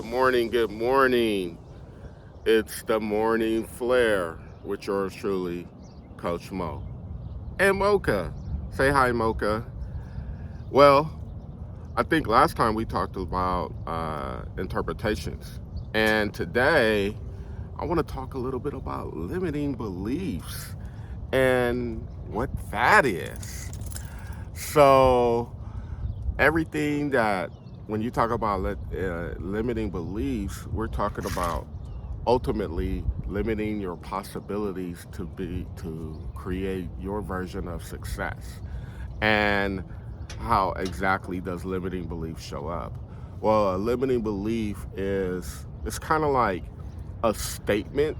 morning, good morning. It's the morning flare with yours truly, Coach Mo. And Mocha. Say hi, Mocha. Well, I think last time we talked about interpretations. And today, I want to talk a little bit about limiting beliefs and what that is. So, everything that when you talk about limiting beliefs, we're talking about ultimately limiting your possibilities to create your version of success. And how exactly does limiting belief show up? Well, a limiting belief is it's kind of like a statement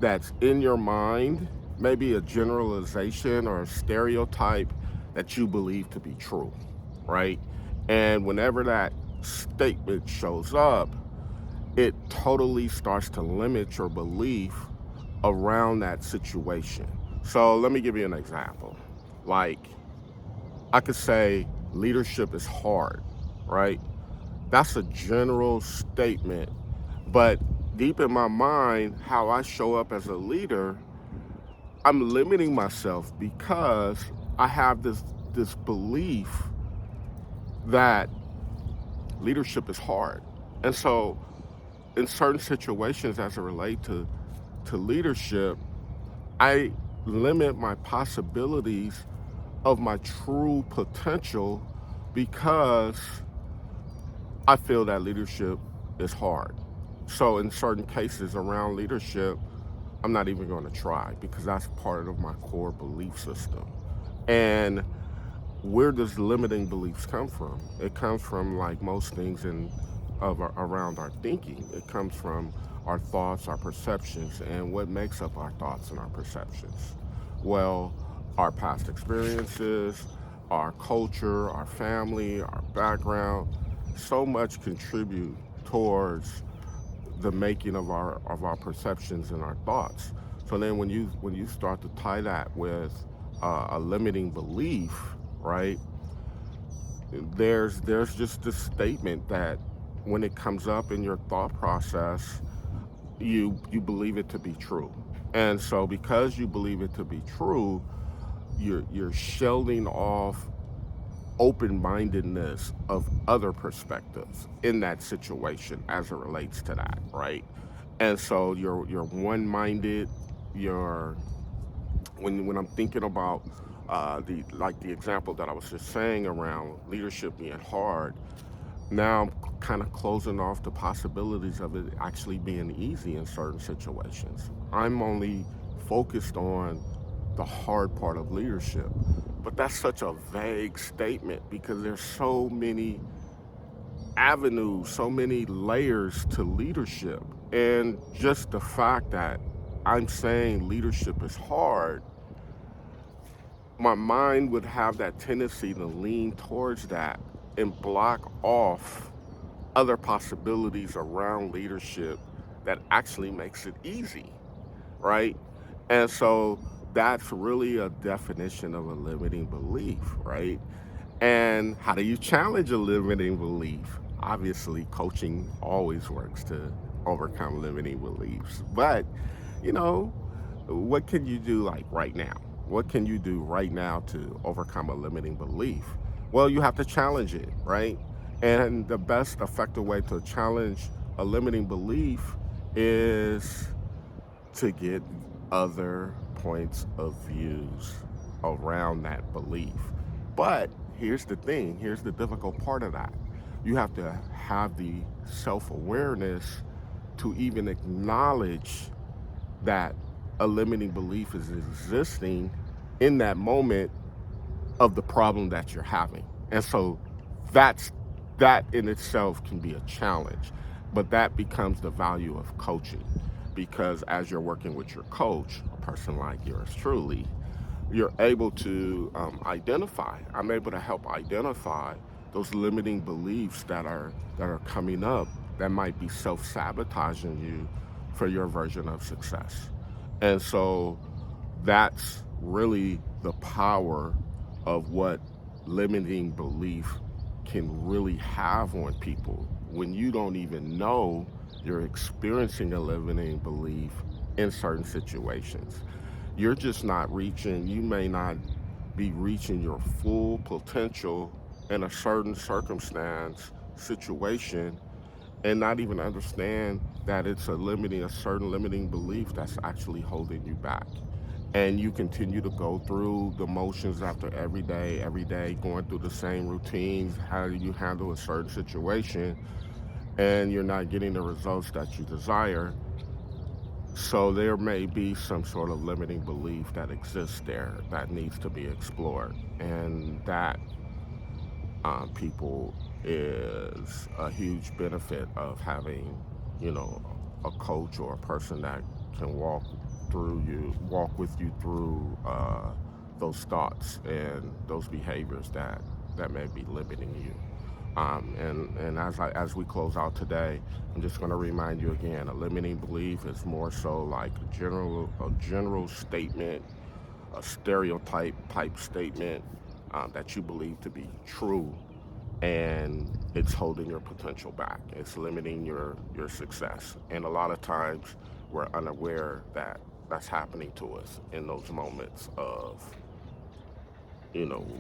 that's in your mind, maybe a generalization or a stereotype that you believe to be true, right? And whenever that statement shows up, it totally starts to limit your belief around that situation. So let me give you an example. Like, I could say leadership is hard, right? That's a general statement. But deep in my mind, how I show up as a leader, I'm limiting myself because I have this belief that leadership is hard. And so in certain situations as it relates to leadership, I limit my possibilities of my true potential because I feel that leadership is hard. So in certain cases around leadership, I'm not even going to try because that's part of my core belief system. And where does limiting beliefs come from? It comes from, like most things around our thinking. It comes from our thoughts, our perceptions, and what makes up our thoughts and our perceptions. Well, our past experiences, our culture, our family, our background, so much contribute towards the making of our perceptions and our thoughts. So then when you start to tie that with a limiting belief, right? There's just this statement that when it comes up in your thought process, you believe it to be true. And so because you believe it to be true, you're shelding off open-mindedness of other perspectives in that situation as it relates to that, right? And so you're one-minded. You're when I'm thinking about the example that I was just saying around leadership being hard. Now I'm kind of closing off the possibilities of it actually being easy in certain situations. I'm only focused on the hard part of leadership. But that's such a vague statement because there's so many avenues, so many layers to leadership. And just the fact that I'm saying leadership is hard, my mind would have that tendency to lean towards that and block off other possibilities around leadership that actually makes it easy, right? And so that's really a definition of a limiting belief, right? And how do you challenge a limiting belief? Obviously, coaching always works to overcome limiting beliefs. But, you know, what can you do like right now? What can you do right now to overcome a limiting belief? Well, you have to challenge it, right? And the best effective way to challenge a limiting belief is to get other points of views around that belief. But here's the thing, here's the difficult part of that. You have to have the self-awareness to even acknowledge that a limiting belief is existing in that moment of the problem that you're having. And so that's that in itself can be a challenge, but that becomes the value of coaching because as you're working with your coach, a person like yours truly, you're able to identify. I'm able to help identify those limiting beliefs that are coming up that might be self-sabotaging you for your version of success. And so that's really the power of what limiting belief can really have on people. when you don't even know you're experiencing a limiting belief in certain situations. You're just not reaching, you may not be reaching your full potential in a certain circumstance, situation, and not even understand that it's a certain limiting belief that's actually holding you back. And you continue to go through the motions after every day, going through the same routines, how do you handle a certain situation, and you're not getting the results that you desire. So there may be some sort of limiting belief that exists there that needs to be explored. And that, people, is a huge benefit of having, you know, a coach or a person that can walk with you through, those thoughts and those behaviors that may be limiting you. And as we close out today, I'm just going to remind you again: a limiting belief is more so like a general statement, a stereotype type statement, that you believe to be true, and it's holding your potential back. It's limiting your success. And a lot of times we're unaware that that's happening to us in those moments of,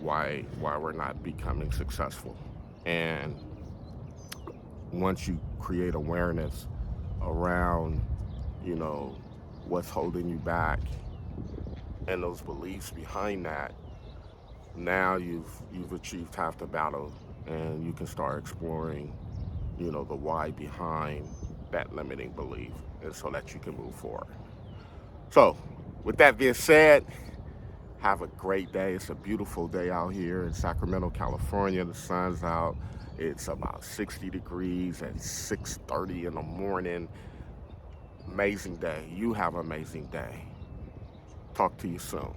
why we're not becoming successful. And once you create awareness around, you know, what's holding you back and those beliefs behind that, now you've achieved half the battle, and you can start exploring, the why behind that limiting belief, and so that you can move forward. So, with that being said, have a great day. It's a beautiful day out here in Sacramento, California. The sun's out. It's about 60 degrees at 6:30 in the morning. Amazing day. You have an amazing day. Talk to you soon.